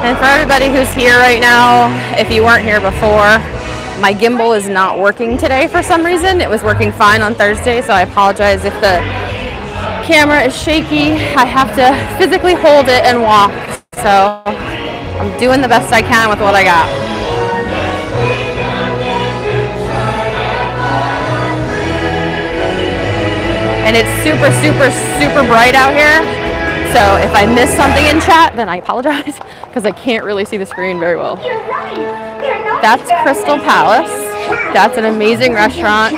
And for everybody who's here right now, if you weren't here before, my gimbal is not working today for some reason. It was working fine on Thursday, so I apologize if the camera is shaky. I have to physically hold it and walk, so I'm doing the best I can with what I got. And it's super, super, super bright out here. So if I miss something in chat, then I apologize because I can't really see the screen very well. That's Crystal Palace. That's an amazing restaurant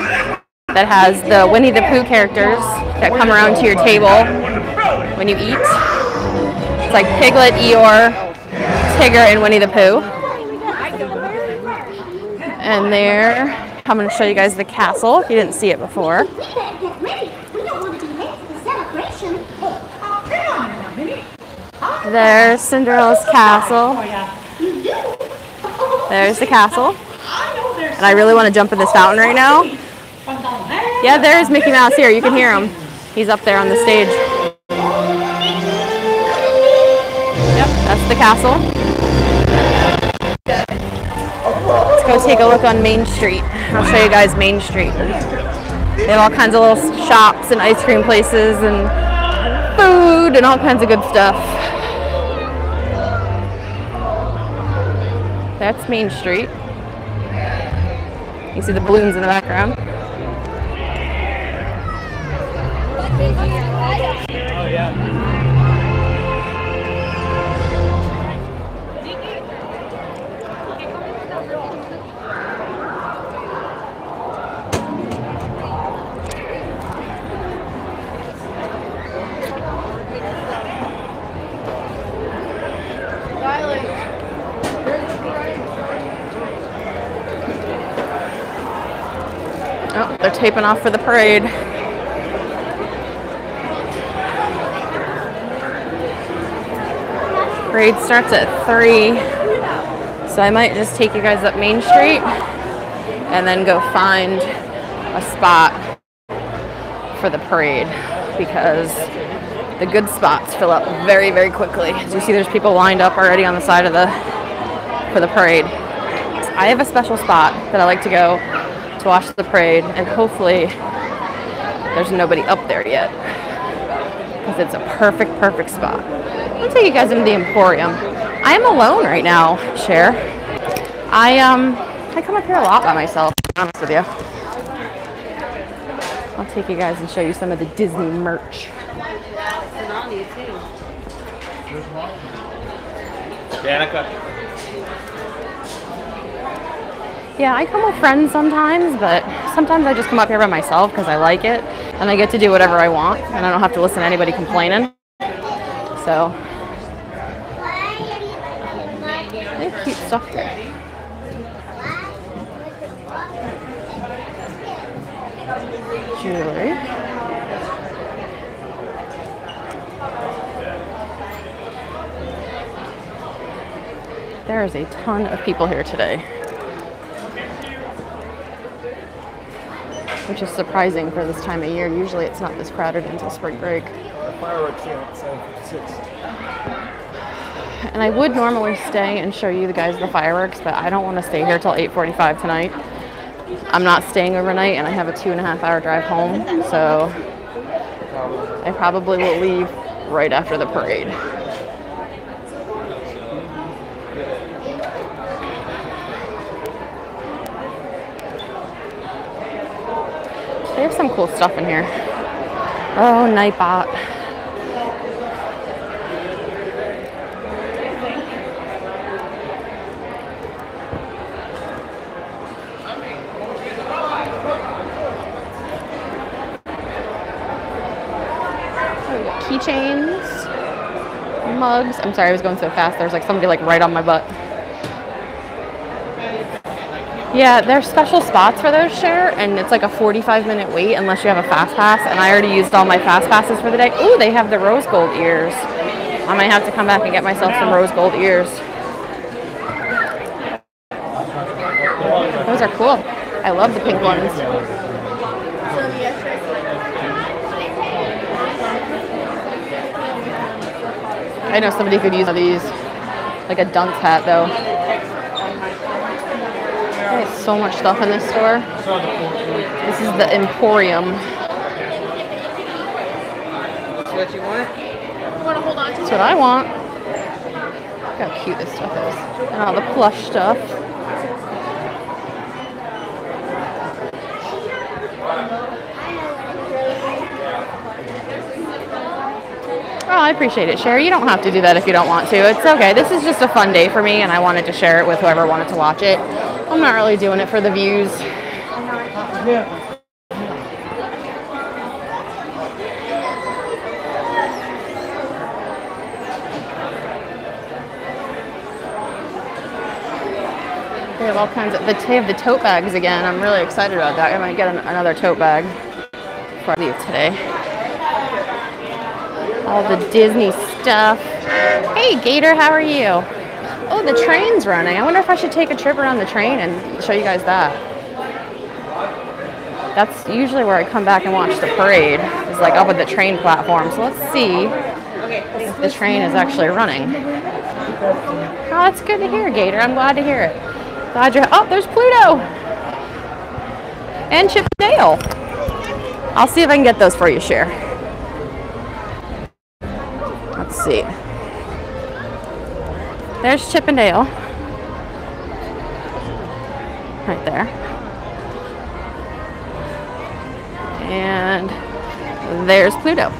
that has the Winnie the Pooh characters that come around to your table when you eat. It's like Piglet, Eeyore, Tigger, and Winnie the Pooh. And there, I'm going to show you guys the castle if you didn't see it before. There's Cinderella's castle. There's the castle. And I really want to jump in this fountain right now. Yeah, there's Mickey Mouse here. You can hear him. He's up there on the stage. Yep, that's the castle. Let's go take a look on Main Street. I'll show you guys Main Street. They have all kinds of little shops and ice cream places and food and all kinds of good stuff. That's Main Street. You see the balloons in the background. Oh, yeah. Oh, they're taping off for the parade. Parade starts at 3, so I might just take you guys up Main Street and then go find a spot for the parade because the good spots fill up very, very quickly. As you see, there's people lined up already on the side of for the parade. I have a special spot that I like to go to watch the parade, and hopefully there's nobody up there yet because it's a perfect spot. I'll take you guys into the Emporium. I am alone right now, Cher. I come up here a lot by myself, to be honest with you. I'll take you guys and show you some of the Disney merch. Danica. Yeah, I come with friends sometimes, but sometimes I just come up here by myself because I like it, and I get to do whatever I want, and I don't have to listen to anybody complaining. So, they have cute stuff here. Jewelry. There is a ton of people here today, which is surprising for this time of year. Usually it's not this crowded until spring break. The fireworks here at 6. And I would normally stay and show you guys the fireworks, but I don't want to stay here till 8:45 tonight. I'm not staying overnight, and I have a 2.5-hour drive home, so I probably will leave right after the parade. They have some cool stuff in here. Oh, Nightbot. Keychains, mugs. I'm sorry, I was going so fast. There's like somebody like right on my butt. Yeah, there's special spots for those, Cher, and it's like a 45-minute wait unless you have a fast pass, and I already used all my fast passes for the day. Ooh, they have the rose gold ears. I might have to come back and get myself some rose gold ears. Those are cool. I love the pink ones. I know somebody could use one of these, like a dunce hat though. There's so much stuff in this store. This is the Emporium. That's what you want? You want to hold on to That's what I want. Look how cute this stuff is. And all the plush stuff. Oh, I appreciate it, Cher. You don't have to do that if you don't want to. It's okay. This is just a fun day for me, and I wanted to share it with whoever wanted to watch it. I'm not really doing it for the views. They have all kinds of, they have the tote bags again. I'm really excited about that. I might get another tote bag before I leave today. All the Disney stuff. Hey Gator, how are you? Oh, the train's running. I wonder if I should take a trip around the train and show you guys that. That's usually where I come back and watch the parade. It's like up at the train platform. So let's see if the train is actually running. Oh, that's good to hear, Gator. I'm glad to hear it. Glad you're. Oh, there's Pluto and Chip and Dale. I'll see if I can get those for you, Cher. Let's see. There's Chip and Dale. Right there. And there's Pluto.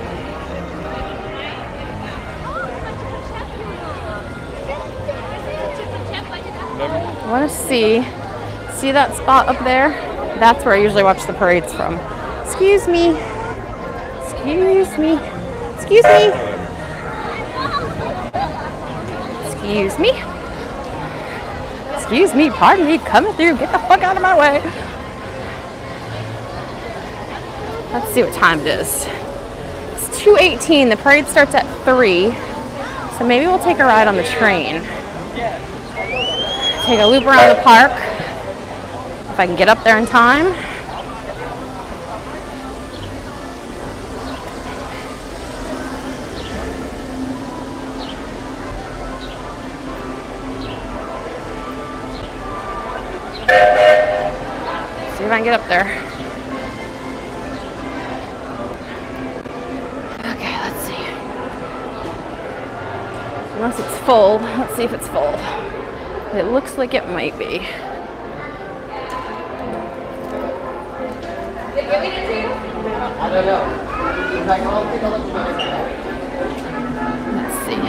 I want to see that spot up there? That's where I usually watch the parades from. Excuse me. Excuse me. Excuse me. Excuse me. Excuse me. Pardon me. Coming through. Get the fuck out of my way. Let's see what time it is. It's 2:18. The parade starts at 3. So maybe we'll take a ride on the train. Take a loop around the park. If I can get up there in time. See if I can get up there. Okay, let's see. Unless it's full. Let's see if it's full. It looks like it might be. I don't know. Let's see.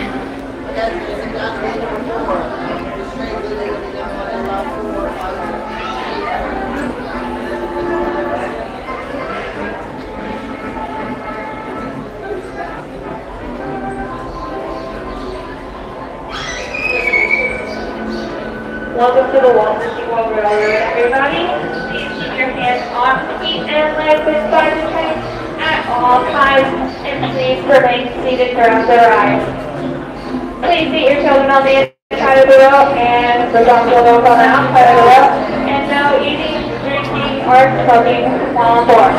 Welcome to the Walt Disney World Railroad, everybody. Please keep your hands on the feet and legs inside the train at all times, and please remain seated throughout the ride. Please seat your children on the inside of the wheel and the adults on the outside of the wheel, and no eating, drinking, or smoking while on board.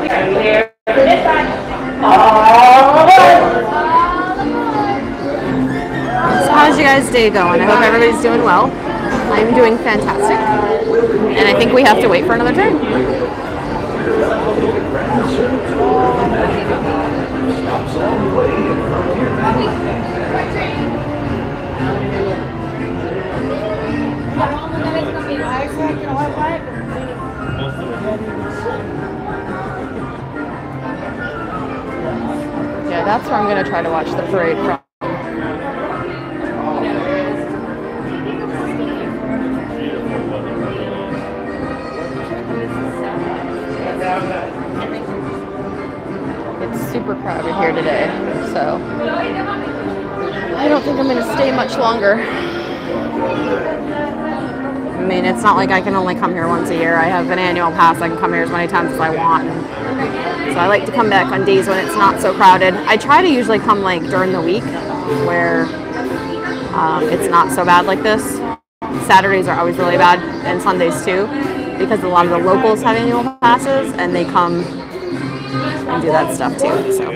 We are clear to this side. All aboard! So how's your guys' day going? I hope everybody's doing well. I'm doing fantastic. And I think we have to wait for another train. Yeah, that's where I'm going to try to watch the parade from. It's super crowded here today, so I don't think I'm going to stay much longer. I mean, it's not like I can only come here once a year. I have an annual pass. I can come here as many times as I want. So I like to come back on days when it's not so crowded. I try to usually come like during the week where it's not so bad like this. Saturdays are always really bad, and Sundays too, because a lot of the locals have annual passes and they come and do that stuff too. So.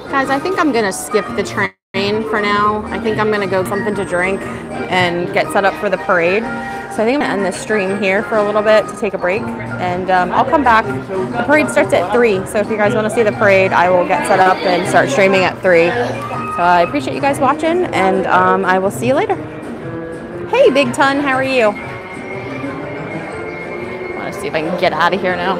Guys, I think I'm gonna skip the train for now. I think I'm gonna go something to drink and get set up for the parade. So I think I'm gonna end this stream here for a little bit to take a break, and I'll come back. The parade starts at 3, so if you guys want to see the parade, I will get set up and start streaming at 3. So I appreciate you guys watching, and I will see you later. Hey, Big Ton, how are you? I want to see if I can get out of here now.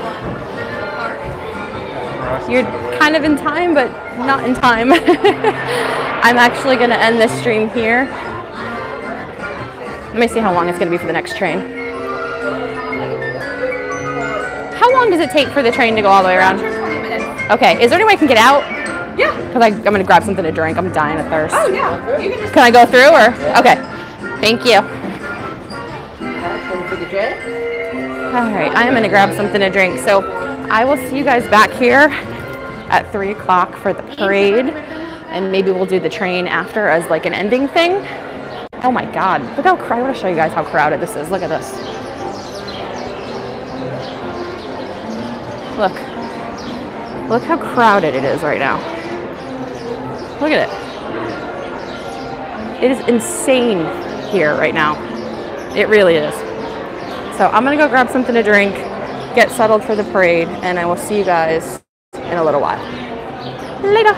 You're kind of in time, but not in time. I'm actually going to end this stream here. Let me see how long it's going to be for the next train. How long does it take for the train to go all the way around? 20 minutes. Okay, is there any way I can get out? Yeah. Because I'm going to grab something to drink. I'm dying of thirst. Oh, yeah. You can just... Can I go through or? Okay. Thank you. All right, I am going to grab something to drink. So I will see you guys back here at 3 o'clock for the parade. And maybe we'll do the train after as like an ending thing. Oh my God, look how crowded. I want to show you guys how crowded this is. Look at this. Look how crowded it is right now. Look at it. It is insane here right now. It really is. So I'm gonna go grab something to drink, get settled for the parade, and I will see you guys in a little while. Later.